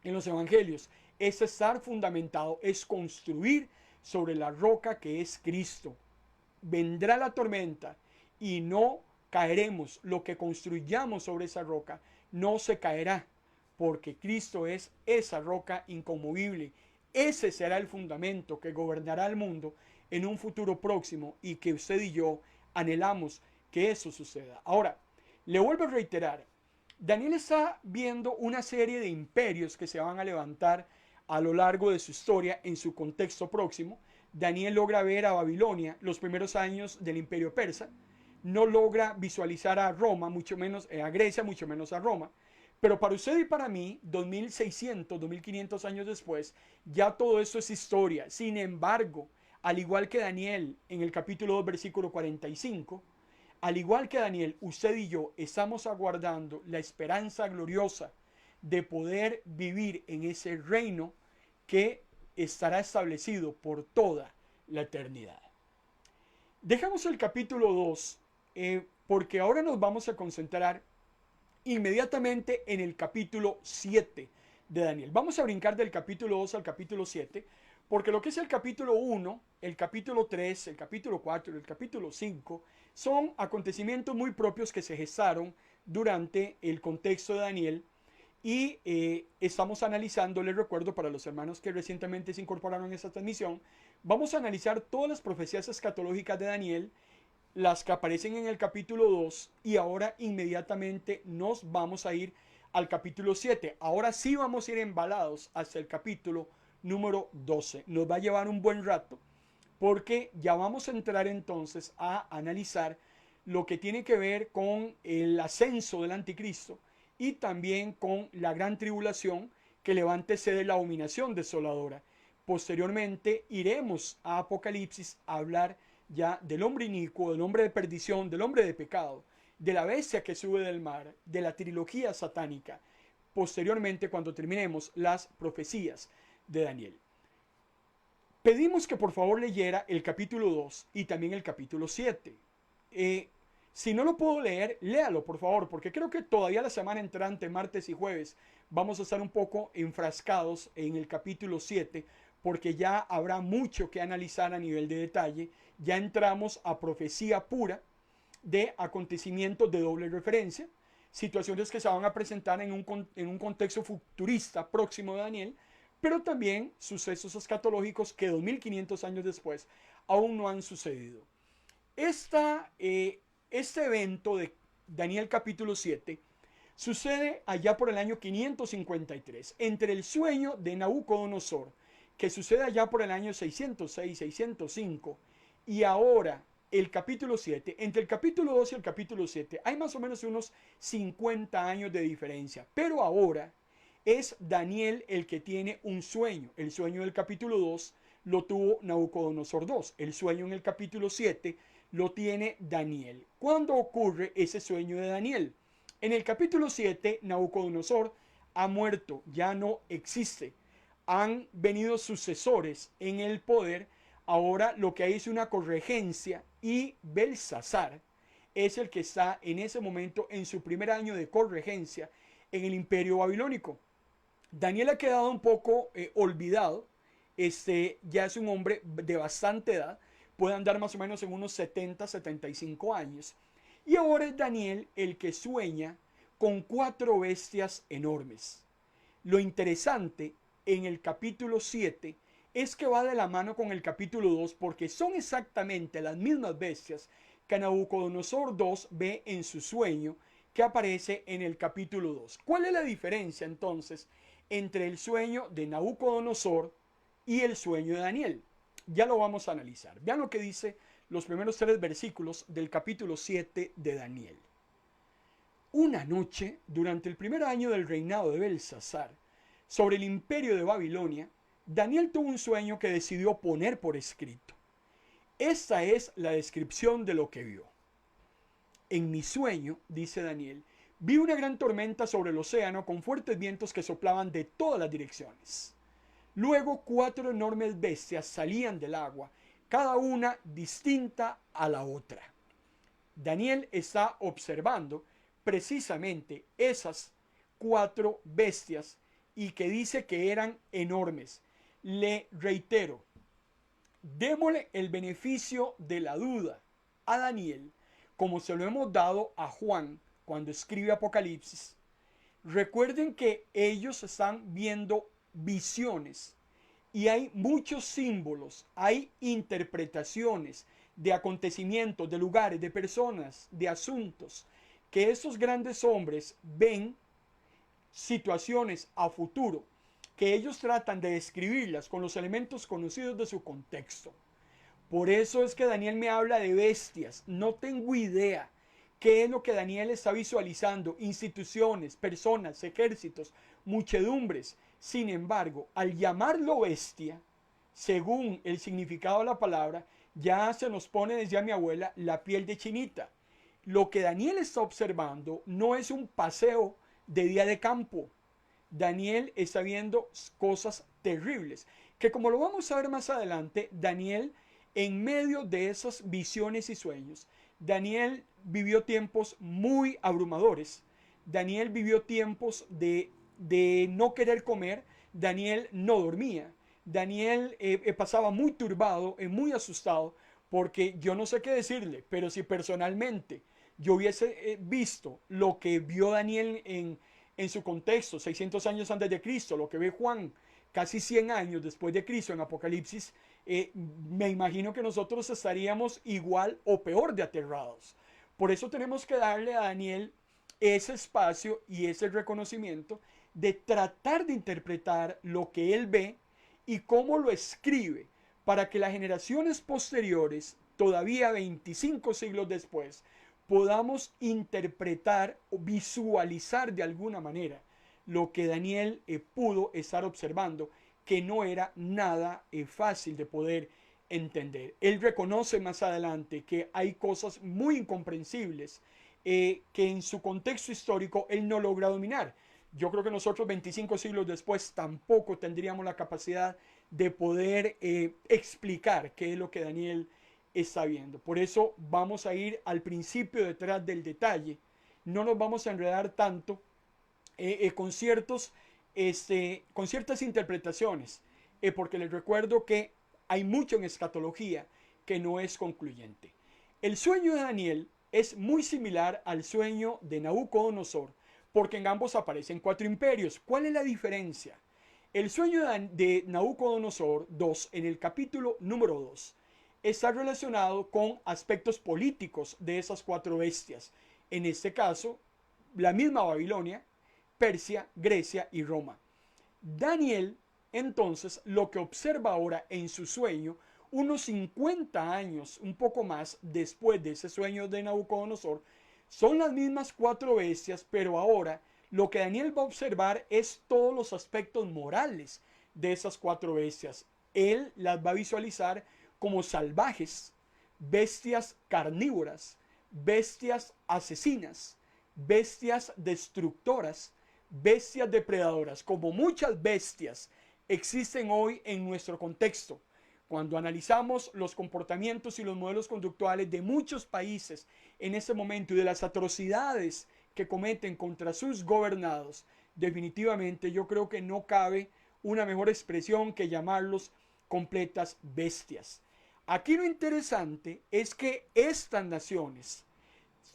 en los evangelios, es estar fundamentado, es construir sobre la roca que es Cristo. Vendrá la tormenta y no caeremos. Lo que construyamos sobre esa roca no se caerá, porque Cristo es esa roca inconmovible. Ese será el fundamento que gobernará el mundo en un futuro próximo, y que usted y yo anhelamos que eso suceda. Ahora, le vuelvo a reiterar, Daniel está viendo una serie de imperios que se van a levantar a lo largo de su historia en su contexto próximo. Daniel logra ver a Babilonia, los primeros años del imperio persa. No logra visualizar a Roma, mucho menos a Grecia, mucho menos a Roma. Pero para usted y para mí, 2600, 2500 años después, ya todo eso es historia. Sin embargo, al igual que Daniel en el capítulo 2, versículo 45, al igual que Daniel, usted y yo estamos aguardando la esperanza gloriosa de poder vivir en ese reino que estará establecido por toda la eternidad. Dejamos el capítulo 2 porque ahora nos vamos a concentrar inmediatamente en el capítulo 7 de Daniel. Vamos a brincar del capítulo 2 al capítulo 7, porque lo que es el capítulo 1, el capítulo 3, el capítulo 4 y el capítulo 5 son acontecimientos muy propios que se gestaron durante el contexto de Daniel, y estamos analizando, les recuerdo para los hermanos que recientemente se incorporaron a esta transmisión, vamos a analizar todas las profecías escatológicas de Daniel, las que aparecen en el capítulo 2, y ahora inmediatamente nos vamos a ir al capítulo 7. Ahora sí vamos a ir embalados hasta el capítulo número 12. Nos va a llevar un buen rato, porque ya vamos a entrar entonces a analizar lo que tiene que ver con el ascenso del anticristo y también con la gran tribulación que levántese de la abominación desoladora. Posteriormente iremos a Apocalipsis a hablar ya del hombre inicuo, del hombre de perdición, del hombre de pecado, de la bestia que sube del mar, de la trilogía satánica. Posteriormente, cuando terminemos las profecías de Daniel. Pedimos que por favor leyera el capítulo 2 y también el capítulo 7. Si no lo puedo leer, léalo por favor, porque creo que todavía la semana entrante, martes y jueves, vamos a estar un poco enfrascados en el capítulo 7, porque ya habrá mucho que analizar a nivel de detalle. Ya entramos a profecía pura de acontecimientos de doble referencia, situaciones que se van a presentar en un contexto futurista próximo de Daniel, pero también sucesos escatológicos que 2500 años después aún no han sucedido. Este evento de Daniel capítulo 7, sucede allá por el año 553, entre el sueño de Nabucodonosor, que sucede allá por el año 606, 605, y ahora el capítulo 7, entre el capítulo 2 y el capítulo 7, hay más o menos unos 50 años de diferencia, pero ahora es Daniel el que tiene un sueño. El sueño del capítulo 2 lo tuvo Nabucodonosor II. El sueño en el capítulo 7 lo tiene Daniel. ¿Cuándo ocurre ese sueño de Daniel? En el capítulo 7, Nabucodonosor ha muerto, ya no existe. Han venido sucesores en el poder. Ahora lo que hay es una corregencia y Belsasar es el que está en ese momento en su primer año de corregencia en el imperio babilónico. Daniel ha quedado un poco olvidado. Ya es un hombre de bastante edad, puede andar más o menos en unos 70, 75 años. Y ahora es Daniel el que sueña con 4 bestias enormes. Lo interesante en el capítulo 7 es que va de la mano con el capítulo 2 porque son exactamente las mismas bestias que Nabucodonosor II ve en su sueño que aparece en el capítulo 2. ¿Cuál es la diferencia entonces entre el sueño de Nabucodonosor y el sueño de Daniel? Ya lo vamos a analizar. Vean lo que dice los primeros 3 versículos del capítulo 7 de Daniel. Una noche, durante el primer año del reinado de Belsasar, sobre el imperio de Babilonia, Daniel tuvo un sueño que decidió poner por escrito. Esta es la descripción de lo que vio. En mi sueño, dice Daniel, vi una gran tormenta sobre el océano con fuertes vientos que soplaban de todas las direcciones. Luego 4 enormes bestias salían del agua, cada una distinta a la otra. Daniel está observando precisamente esas 4 bestias y que dice que eran enormes. Le reitero, démosle el beneficio de la duda a Daniel, como se lo hemos dado a Juan cuando escribe Apocalipsis. Recuerden que ellos están viendo visiones y hay muchos símbolos, hay interpretaciones de acontecimientos, de lugares, de personas, de asuntos, que esos grandes hombres ven situaciones a futuro, que ellos tratan de describirlas con los elementos conocidos de su contexto. Por eso es que Daniel me habla de bestias. No tengo idea qué es lo que Daniel está visualizando. Instituciones, personas, ejércitos, muchedumbres. Sin embargo, al llamarlo bestia, según el significado de la palabra, ya se nos pone, decía mi abuela, la piel de chinita. Lo que Daniel está observando no es un paseo de día de campo. Daniel está viendo cosas terribles, que como lo vamos a ver más adelante, Daniel, en medio de esas visiones y sueños, Daniel vivió tiempos muy abrumadores. Daniel vivió tiempos de no querer comer. Daniel no dormía. Daniel pasaba muy turbado, muy asustado, porque yo no sé qué decirle, pero si personalmente yo hubiese visto lo que vio Daniel en su contexto, 600 años antes de Cristo, lo que ve Juan casi 100 años después de Cristo en Apocalipsis, me imagino que nosotros estaríamos igual o peor de aterrados. Por eso tenemos que darle a Daniel ese espacio y ese reconocimiento de tratar de interpretar lo que él ve y cómo lo escribe para que las generaciones posteriores, todavía 25 siglos después, podamos interpretar o visualizar de alguna manera lo que Daniel pudo estar observando, que no era nada fácil de poder entender. Él reconoce más adelante que hay cosas muy incomprensibles que en su contexto histórico él no logra dominar. Yo creo que nosotros 25 siglos después tampoco tendríamos la capacidad de poder explicar qué es lo que Daniel está viendo. Por eso vamos a ir al principio detrás del detalle. No nos vamos a enredar tanto con ciertas interpretaciones, porque les recuerdo que hay mucho en escatología que no es concluyente. El sueño de Daniel es muy similar al sueño de Nabucodonosor, porque en ambos aparecen 4 imperios. ¿Cuál es la diferencia? El sueño de Nabucodonosor II, en el capítulo número 2, está relacionado con aspectos políticos de esas 4 bestias. En este caso, la misma Babilonia, Persia, Grecia y Roma. Daniel, entonces, lo que observa ahora en su sueño, unos 50 años, un poco más después de ese sueño de Nabucodonosor, son las mismas cuatro bestias, pero ahora lo que Daniel va a observar es todos los aspectos morales de esas cuatro bestias. Él las va a visualizar como salvajes, bestias carnívoras, bestias asesinas, bestias destructoras, bestias depredadoras, como muchas bestias existen hoy en nuestro contexto. Cuando analizamos los comportamientos y los modelos conductuales de muchos países en este momento y de las atrocidades que cometen contra sus gobernados, definitivamente yo creo que no cabe una mejor expresión que llamarlos completas bestias. Aquí lo interesante es que estas naciones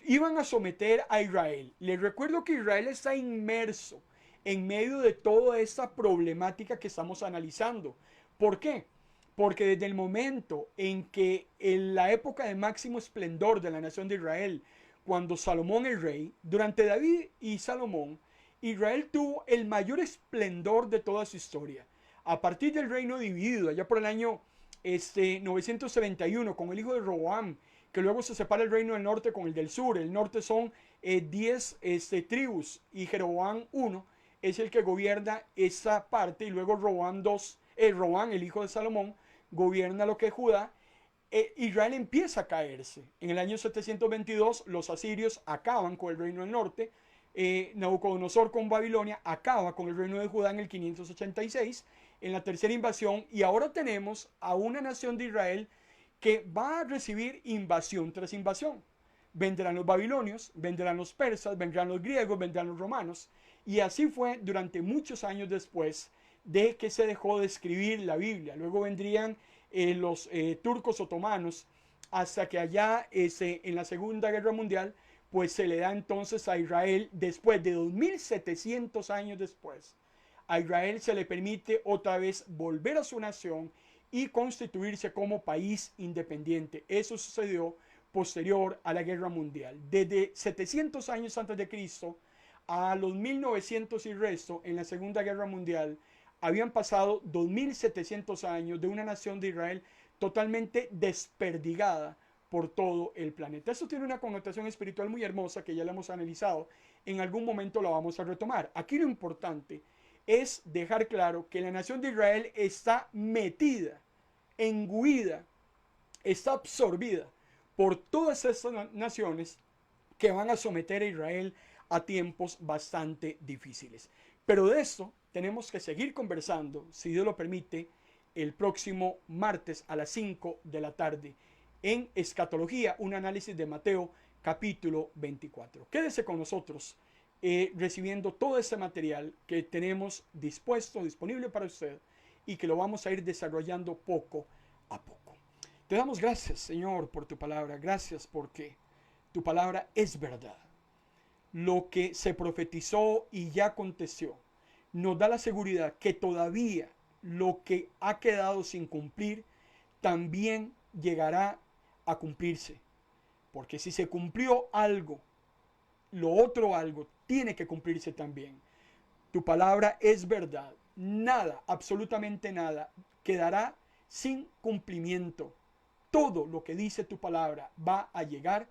iban a someter a Israel. Les recuerdo que Israel está inmerso en medio de toda esta problemática que estamos analizando. ¿Por qué? Porque desde el momento en que en la época de máximo esplendor de la nación de Israel, cuando Salomón el rey, durante David y Salomón, Israel tuvo el mayor esplendor de toda su historia. A partir del reino dividido, allá por el año 931, con el hijo de Roboam, que luego se separa el reino del norte con el del sur. El norte son 10 tribus y Jeroboam 1 es el que gobierna esa parte, y luego Roboam 2, Roboam, el hijo de Salomón, gobierna lo que es Judá. Israel empieza a caerse. En el año 722 los asirios acaban con el reino del norte. Nabucodonosor con Babilonia acaba con el reino de Judá en el 586, en la tercera invasión, y ahora tenemos a una nación de Israel que va a recibir invasión tras invasión. Vendrán los babilonios, vendrán los persas, vendrán los griegos, vendrán los romanos, y así fue durante muchos años después de que se dejó de escribir la Biblia. Luego vendrían los turcos otomanos, hasta que allá en la Segunda Guerra Mundial pues se le da entonces a Israel, después de 2700 años después, a Israel se le permite otra vez volver a su nación y constituirse como país independiente. Eso sucedió posterior a la Guerra Mundial. Desde 700 años antes de Cristo a los 1900 y resto, en la Segunda Guerra Mundial, habían pasado 2700 años de una nación de Israel totalmente desperdigada por todo el planeta. Eso tiene una connotación espiritual muy hermosa que ya la hemos analizado. En algún momento la vamos a retomar. Aquí lo importante es dejar claro que la nación de Israel está metida, engüida, está absorbida por todas estas naciones que van a someter a Israel a tiempos bastante difíciles. Pero de esto tenemos que seguir conversando, si Dios lo permite, el próximo martes a las 5 de la tarde en Escatología, un análisis de Mateo capítulo 24. Quédese con nosotros recibiendo todo este material que tenemos disponible para usted, y que lo vamos a ir desarrollando poco a poco. Te damos gracias, Señor, por tu palabra. Gracias porque tu palabra es verdad. Lo que se profetizó y ya aconteció nos da la seguridad que todavía lo que ha quedado sin cumplir también llegará a cumplirse. Porque si se cumplió algo, lo otro algo tiene que cumplirse también. Tu palabra es verdad. Nada, absolutamente nada, quedará sin cumplimiento. Todo lo que dice tu palabra va a llegar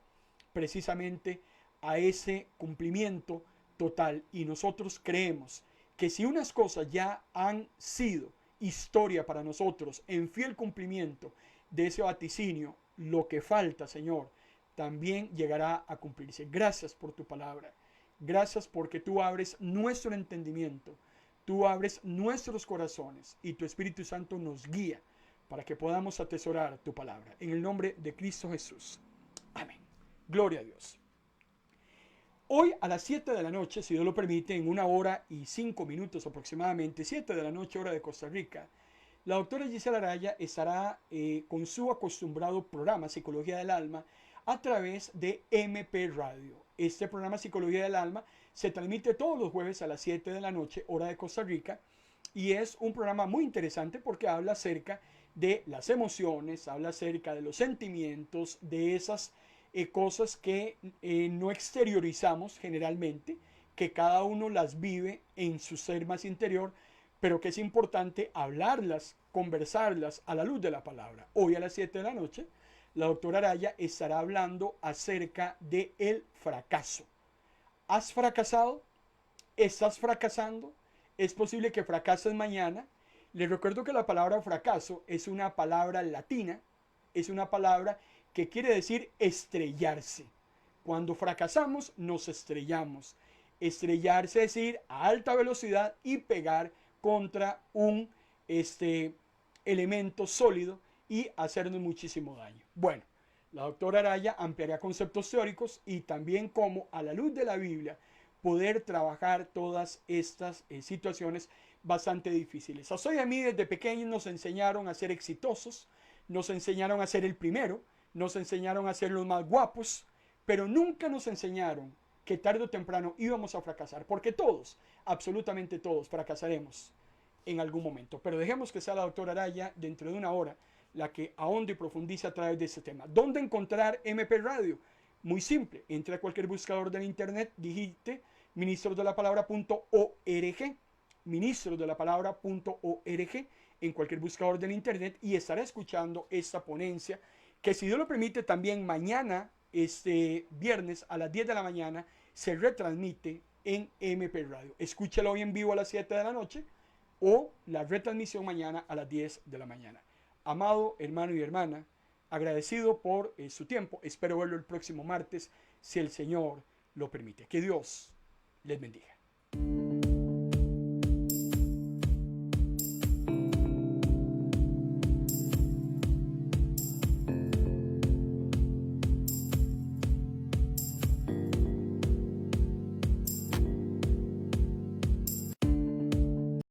precisamente a ese cumplimiento total. Y nosotros creemos que si unas cosas ya han sido historia para nosotros en fiel cumplimiento de ese vaticinio, lo que falta, Señor, también llegará a cumplirse. Gracias por tu palabra. Gracias porque tú abres nuestro entendimiento, tú abres nuestros corazones, y tu Espíritu Santo nos guía para que podamos atesorar tu palabra. En el nombre de Cristo Jesús. Amén. Gloria a Dios. Hoy a las 7 de la noche, si Dios lo permite, en 1 hora y 5 minutos aproximadamente, 7 de la noche hora de Costa Rica, la doctora Gisela Araya estará con su acostumbrado programa Psicología del Alma a través de MP Radio. Este programa Psicología del Alma se transmite todos los jueves a las 7 de la noche hora de Costa Rica, y es un programa muy interesante porque habla acerca de las emociones, habla acerca de los sentimientos, de esas cosas que no exteriorizamos generalmente, que cada uno las vive en su ser más interior, pero que es importante hablarlas, conversarlas a la luz de la palabra. Hoy a las 7 de la noche, la doctora Araya estará hablando acerca de el fracaso. ¿Has fracasado? ¿Estás fracasando? ¿Es posible que fracases mañana? Les recuerdo que la palabra fracaso es una palabra latina, es una palabra que quiere decir estrellarse. Cuando fracasamos, nos estrellamos. Estrellarse es ir a alta velocidad y pegar contra un elemento sólido y hacernos muchísimo daño. Bueno, la doctora Araya ampliará conceptos teóricos y también cómo, a la luz de la Biblia, poder trabajar todas estas situaciones bastante difíciles. A Soy a mí desde pequeños nos enseñaron a ser exitosos, nos enseñaron a ser el primero, nos enseñaron a ser los más guapos, pero nunca nos enseñaron que tarde o temprano íbamos a fracasar, porque todos, absolutamente todos, fracasaremos en algún momento. Pero dejemos que sea la doctora Araya dentro de una hora la que ahonde y profundice a través de este tema. ¿Dónde encontrar MP Radio? Muy simple, entre a cualquier buscador del internet, digite ministrosdelapalabra.org, ministrosdelapalabra.org en cualquier buscador del internet y estará escuchando esta ponencia que, si Dios lo permite, también mañana, este viernes a las 10 de la mañana, se retransmite en MP Radio. Escúchalo hoy en vivo a las 7 de la noche o la retransmisión mañana a las 10 de la mañana. Amado hermano y hermana, agradecido por su tiempo. Espero verlo el próximo martes, si el Señor lo permite. Que Dios les bendiga.